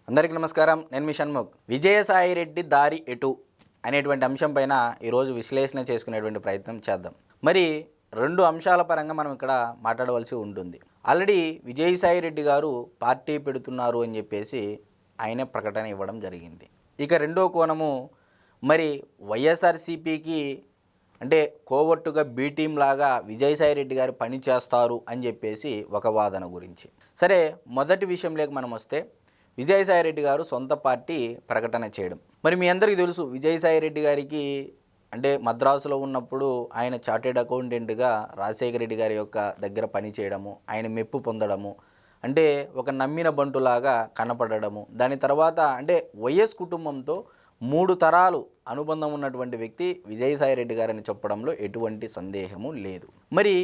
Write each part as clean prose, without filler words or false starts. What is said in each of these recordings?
అందరికీ నమస్కారం. నేను మీ షణ్ముఖ్. విజయసాయిరెడ్డి దారి ఎటు అనేటువంటి అంశం పైన ఈరోజు విశ్లేషణ చేసుకునేటువంటి ప్రయత్నం చేద్దాం. మరి రెండు అంశాల పరంగా మనం ఇక్కడ మాట్లాడవలసి ఉంటుంది. ఆల్రెడీ విజయసాయిరెడ్డి గారు పార్టీ పెడుతున్నారు అని చెప్పేసి ఆయనే ప్రకటన ఇవ్వడం జరిగింది. ఇక రెండో కోణము, మరి వైఎస్ఆర్సీపీకి అంటే కోవట్టుగా బీ టీం లాగా విజయసాయిరెడ్డి గారు పని చేస్తారు అని చెప్పేసి ఒక వాదన గురించి. సరే, మొదటి విషయంలోకి మనం వస్తే విజయసాయిరెడ్డి గారు సొంత పార్టీ ప్రకటన చేయడం. మరి మీ అందరికీ తెలుసు, విజయసాయిరెడ్డి గారికి అంటే మద్రాసులో ఉన్నప్పుడు ఆయన చార్టెడ్ అకౌంటెంట్గా రాజశేఖర రెడ్డి గారి యొక్క దగ్గర పనిచేయడము, ఆయన మెప్పు పొందడము, అంటే ఒక నమ్మిన బంటులాగా కనపడము. దాని తర్వాత అంటే వైఎస్ కుటుంబంతో 3 తరాలు అనుబంధం ఉన్నటువంటి వ్యక్తి విజయసాయిరెడ్డి గారని చెప్పడంలో ఎటువంటి సందేహము లేదు. మరి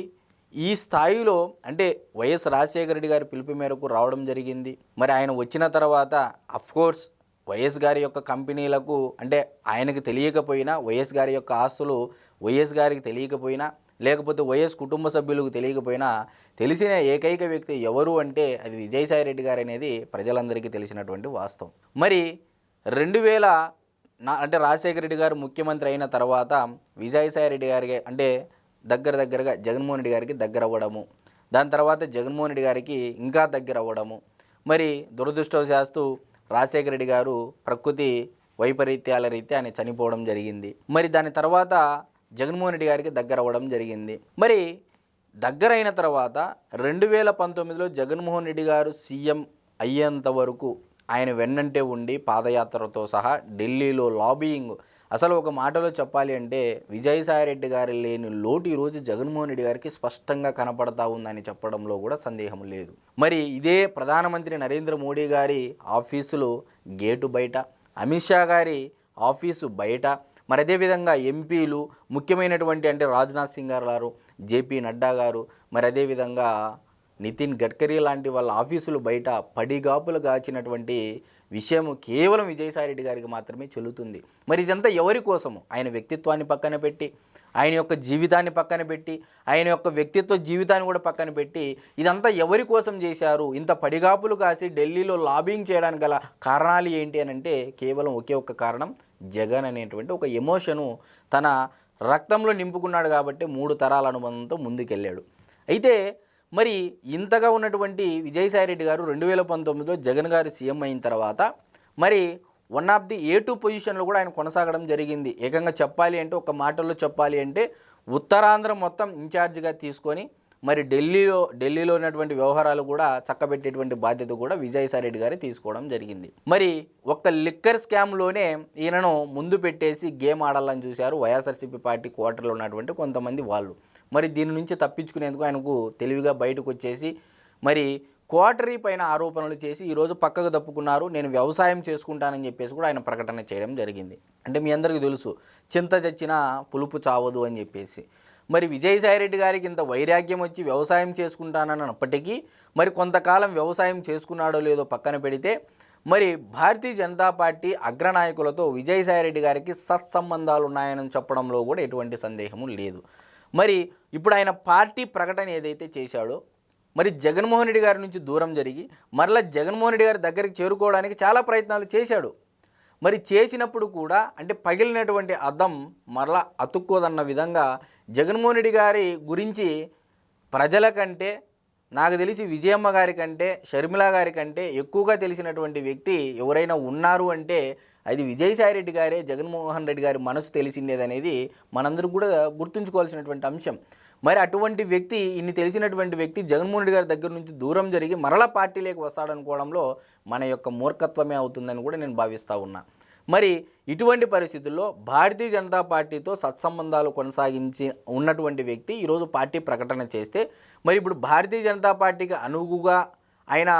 ఈ స్థాయిలో అంటే వైఎస్ రాజశేఖర రెడ్డి గారి పిలుపు మేరకు రావడం జరిగింది. మరి ఆయన వచ్చిన తర్వాత అఫ్కోర్స్ వైఎస్ గారి యొక్క కంపెనీలకు అంటే ఆయనకు తెలియకపోయినా, వైఎస్ గారి యొక్క ఆస్తులు వైఎస్ గారికి తెలియకపోయినా, లేకపోతే వైఎస్ కుటుంబ సభ్యులకు తెలియకపోయినా తెలిసిన ఏకైక వ్యక్తి ఎవరు అంటే అది విజయసాయిరెడ్డి గారు అనేది ప్రజలందరికీ తెలిసినటువంటి వాస్తవం. మరి 2000 అంటే రాజశేఖర రెడ్డి గారు ముఖ్యమంత్రి అయిన తర్వాత విజయసాయిరెడ్డి గారికి అంటే దగ్గరగా జగన్మోహన్ రెడ్డి గారికి దగ్గర అవ్వడము, దాని తర్వాత జగన్మోహన్ రెడ్డి గారికి ఇంకా దగ్గర అవ్వడము. మరి దురదృష్టవశాత్తు రాజశేఖర రెడ్డి గారు ప్రకృతి వైపరీత్యాల రీత్యా ఆయన చనిపోవడం జరిగింది. మరి దాని తర్వాత జగన్మోహన్ రెడ్డి గారికి దగ్గర అవ్వడం జరిగింది. మరి దగ్గర అయిన తర్వాత 2019లో జగన్మోహన్ రెడ్డి గారు సీఎం అయ్యేంత వరకు ఆయన వెన్నంటే ఉండి పాదయాత్రతో సహా ఢిల్లీలో లాబీయింగ్, అసలు ఒక మాటలో చెప్పాలి అంటే విజయసాయిరెడ్డి గారి లేని లోటు ఈరోజు జగన్మోహన్ రెడ్డి గారికి స్పష్టంగా కనపడతా ఉందని చెప్పడంలో కూడా సందేహం లేదు. మరి ఇదే ప్రధానమంత్రి నరేంద్ర మోడీ గారి ఆఫీసులు గేటు బయట, అమిత్ షా గారి ఆఫీసు బయట, మరి అదేవిధంగా ఎంపీలు ముఖ్యమైనటువంటి అంటే రాజ్నాథ్ సింగ్ గారు, జేపీ నడ్డా గారు, మరి అదేవిధంగా నితిన్ గడ్కరీ లాంటి వాళ్ళ ఆఫీసులు బయట పడిగాపులు కాచినటువంటి విషయం కేవలం విజయసాయిరెడ్డి గారికి మాత్రమే చెల్లుతుంది. మరి ఇదంతా ఎవరి కోసము? ఆయన వ్యక్తిత్వాన్ని పక్కన పెట్టి, ఆయన యొక్క జీవితాన్ని పక్కన పెట్టి, ఆయన యొక్క వ్యక్తిత్వ జీవితాన్ని కూడా పక్కన పెట్టి ఇదంతా ఎవరి కోసం చేశారు? ఇంత పడిగాపులు కాసి ఢిల్లీలో లాబింగ్ చేయడానికి గల కారణాలు ఏంటి అని అంటే కేవలం ఒకే ఒక్క కారణం, జగన్ అనేటువంటి ఒక ఎమోషను తన రక్తంలో నింపుకున్నాడు కాబట్టి 3 తరాల అనుబంధంతో ముందుకెళ్ళాడు. అయితే మరి ఇంతగా ఉన్నటువంటి విజయసాయిరెడ్డి గారు 2019లో జగన్ గారు సీఎం అయిన తర్వాత మరి వన్ ఆఫ్ ది A2 పొజిషన్లో కూడా ఆయన కొనసాగడం జరిగింది. ఏకంగా చెప్పాలి అంటే, ఒక మాటల్లో చెప్పాలి అంటే ఉత్తరాంధ్ర మొత్తం ఇన్ఛార్జిగా తీసుకొని మరి ఢిల్లీలో ఉన్నటువంటి వ్యవహారాలు కూడా చక్కబెట్టేటువంటి బాధ్యత కూడా విజయసాయిరెడ్డి గారు తీసుకోవడం జరిగింది. మరి ఒక్క లిక్కర్ స్కామ్లోనే ఈయనను ముందు పెట్టేసి గేమ్ ఆడాలని చూశారు వైఎస్ఆర్సీపీ పార్టీ క్వార్టర్లో ఉన్నటువంటి కొంతమంది వాళ్ళు. మరి దీని నుంచి తప్పించుకునేందుకు ఆయనకు తెలివిగా బయటకు వచ్చేసి మరి క్వార్టరీ పైన ఆరోపణలు చేసి ఈరోజు పక్కకు తప్పుకున్నారు. నేను వ్యవసాయం చేసుకుంటానని చెప్పేసి కూడా ఆయన ప్రకటన చేయడం జరిగింది. అంటే మీ అందరికీ తెలుసు, చింత చచ్చినా పులుపు చావదు అని చెప్పేసి. మరి విజయసాయిరెడ్డి గారికి ఇంత వైరాగ్యం వచ్చి వ్యవసాయం చేసుకుంటానన్నప్పటికీ మరి కొంతకాలం వ్యవసాయం చేసుకున్నాడో లేదో పక్కన పెడితే మరి భారతీయ జనతా పార్టీ అగ్రనాయకులతో విజయసాయిరెడ్డి గారికి సత్సంబంధాలు ఉన్నాయని చెప్పడంలో కూడా ఎటువంటి సందేహము లేదు. మరి ఇప్పుడు ఆయన పార్టీ ప్రకటన ఏదైతే చేశాడో మరి జగన్మోహన్ రెడ్డి గారి నుంచి దూరం జరిగి మరలా జగన్మోహన్ రెడ్డి గారి దగ్గరికి చేరుకోవడానికి చాలా ప్రయత్నాలు చేశాడు. మరి చేసినప్పుడు కూడా అంటే పగిలినటువంటి అద్దం మరలా అతుక్కోదన్న విధంగా జగన్మోహన్ రెడ్డి గారి గురించి ప్రజల కంటే, నాకు తెలిసి విజయమ్మ గారి కంటే, షర్మిల గారి కంటే ఎక్కువగా తెలిసినటువంటి వ్యక్తి ఎవరైనా ఉన్నారు అంటే అది విజయసాయిరెడ్డి గారే. జగన్మోహన్ రెడ్డి గారి మనసు తెలిసిందేదనేది మనందరూ కూడా గుర్తుంచుకోవాల్సినటువంటి అంశం. మరి అటువంటి వ్యక్తి, ఇన్ని తెలిసినటువంటి వ్యక్తి జగన్మోహన్ రెడ్డి గారి దగ్గర నుంచి దూరం జరిగి మరలా పార్టీలోకి వస్తాడనుకోవడంలో మన యొక్క మూర్ఖత్వమే అవుతుందని కూడా నేను భావిస్తూ ఉన్నా. మరి ఇటువంటి పరిస్థితుల్లో భారతీయ జనతా పార్టీతో సత్సంబంధాలు కొనసాగించి ఉన్నటువంటి వ్యక్తి ఈరోజు పార్టీ ప్రకటన చేస్తే మరి ఇప్పుడు భారతీయ జనతా పార్టీకి అనుగుగా ఆయన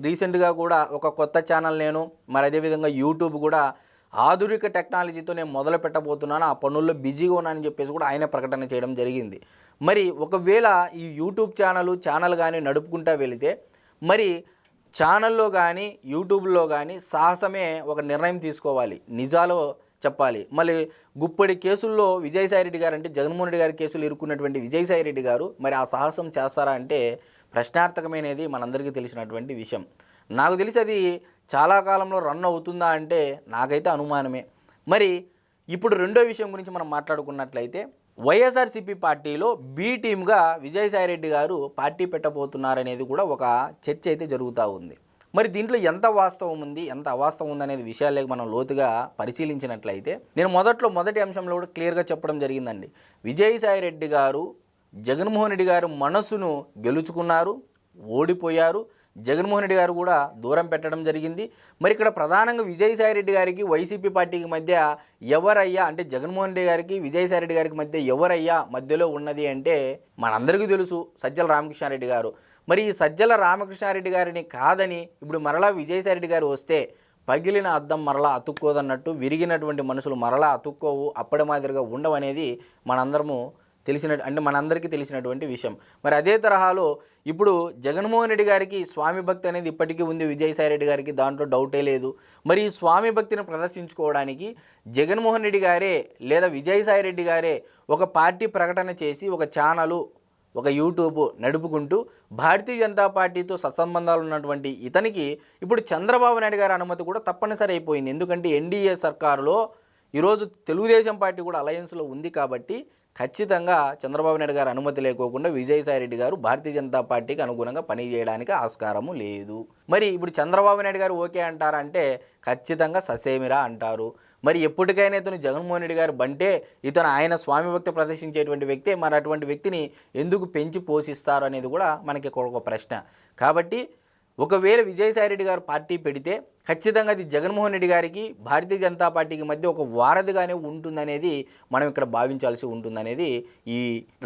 రీసెంట్గా కూడా ఒక కొత్త ఛానల్ నేను మరి అదేవిధంగా యూట్యూబ్ కూడా ఆధునిక టెక్నాలజీతో నేను మొదలు పెట్టబోతున్నాను, ఆ పనుల్లో బిజీగా ఉన్నానని చెప్పేసి కూడా ఆయన ప్రకటన చేయడం జరిగింది. మరి ఒకవేళ ఈ యూట్యూబ్ ఛానల్ కానీ నడుపుకుంటూ వెళితే మరి ఛానల్లో కానీ యూట్యూబ్లో కానీ సాహసమే ఒక నిర్ణయం తీసుకోవాలి, నిజాలు చెప్పాలి. మళ్ళీ గుప్పడి కేసుల్లో విజయసాయిరెడ్డి గారు అంటే జగన్మోహన్ రెడ్డి గారి కేసులు ఇరుక్కున్నటువంటి విజయసాయిరెడ్డి గారు మరి ఆ సాహసం చేస్తారా అంటే ప్రశ్నార్థకమైనది మనందరికీ తెలిసినటువంటి విషయం. నాకు తెలిసి అది చాలా కాలంలో రన్ అవుతుందా అంటే నాకైతే అనుమానమే. మరి ఇప్పుడు రెండో విషయం గురించి మనం మాట్లాడుకున్నట్లయితే వైఎస్ఆర్సీపీ పార్టీలో బి టీమ్గా విజయసాయిరెడ్డి గారు పార్టీ పెట్టబోతున్నారనేది కూడా ఒక చర్చ అయితే జరుగుతూ ఉంది. మరి దీంట్లో ఎంత వాస్తవం ఉంది, ఎంత అవాస్తవం ఉంది అనేది విషయాలే మనం లోతుగా పరిశీలించినట్లయితే నేను మొదటి అంశంలో కూడా క్లియర్గా చెప్పడం జరిగిందండి. విజయసాయిరెడ్డి గారు జగన్మోహన్ రెడ్డి గారు మనసును గెలుచుకున్నారు, ఓడిపోయారు. జగన్మోహన్ రెడ్డి గారు కూడా దూరం పెట్టడం జరిగింది. మరి ఇక్కడ ప్రధానంగా విజయసాయిరెడ్డి గారికి వైసీపీ పార్టీకి మధ్య ఎవరయ్యా అంటే జగన్మోహన్ రెడ్డి గారికి విజయసాయిరెడ్డి గారికి మధ్య ఎవరయ్యా మధ్యలో ఉన్నది అంటే మనందరికీ తెలుసు, సజ్జల రామకృష్ణారెడ్డి గారు. మరి ఈ సజ్జల రామకృష్ణారెడ్డి గారిని కాదని ఇప్పుడు మరలా విజయసాయిరెడ్డి గారు వస్తే పగిలిన అద్దం మరలా అతుక్కోదన్నట్టు విరిగినటువంటి మనుషులు మరలా అతుక్కోవు, అప్పటి మాదిరిగా ఉండవనేది మనందరికీ తెలిసినటువంటి విషయం. మరి అదే తరహాలో ఇప్పుడు జగన్మోహన్ రెడ్డి గారికి స్వామి భక్తి అనేది ఇప్పటికీ ఉంది, విజయసాయిరెడ్డి గారికి దాంట్లో డౌటే లేదు. మరి ఈ స్వామి భక్తిని ప్రదర్శించుకోవడానికి జగన్మోహన్ రెడ్డి గారే లేదా విజయసాయిరెడ్డి గారే ఒక పార్టీ ప్రకటన చేసి ఒక ఛానలు, ఒక యూట్యూబ్ నడుపుకుంటూ భారతీయ జనతా పార్టీతో సత్సంబంధాలు ఉన్నటువంటి ఇతనికి ఇప్పుడు చంద్రబాబు నాయుడు గారి అనుమతి కూడా తప్పనిసరి అయిపోయింది. ఎందుకంటే ఎన్డీఏ సర్కారులో ఈరోజు తెలుగుదేశం పార్టీ కూడా అలయన్స్లో ఉంది కాబట్టి ఖచ్చితంగా చంద్రబాబు నాయుడు గారు అనుమతి లేకోకుండా విజయసాయిరెడ్డి గారు భారతీయ జనతా పార్టీకి అనుగుణంగా పనిచేయడానికి ఆస్కారము లేదు. మరి ఇప్పుడు చంద్రబాబు నాయుడు గారు ఓకే అంటారంటే ఖచ్చితంగా ససేమిరా అంటారు. మరి ఎప్పటికైనా ఇతను జగన్మోహన్ రెడ్డి గారు బంటే ఇతను ఆయన స్వామి భక్తి ప్రదర్శించేటువంటి వ్యక్తే, మరి అటువంటి వ్యక్తిని ఎందుకు పెంచి పోషిస్తారు అనేది కూడా మనకి ఒక ప్రశ్న. కాబట్టి ఒకవేళ విజయసాయిరెడ్డి గారు పార్టీ పెడితే ఖచ్చితంగా అది జగన్మోహన్ రెడ్డి గారికి భారతీయ జనతా పార్టీకి మధ్య ఒక వారధిగానే ఉంటుందనేది మనం ఇక్కడ భావించాల్సి ఉంటుందనేది ఈ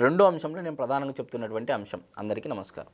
రెండో అంశంలో నేను ప్రధానంగా చెప్తున్నటువంటి అంశం. అందరికీ నమస్కారం.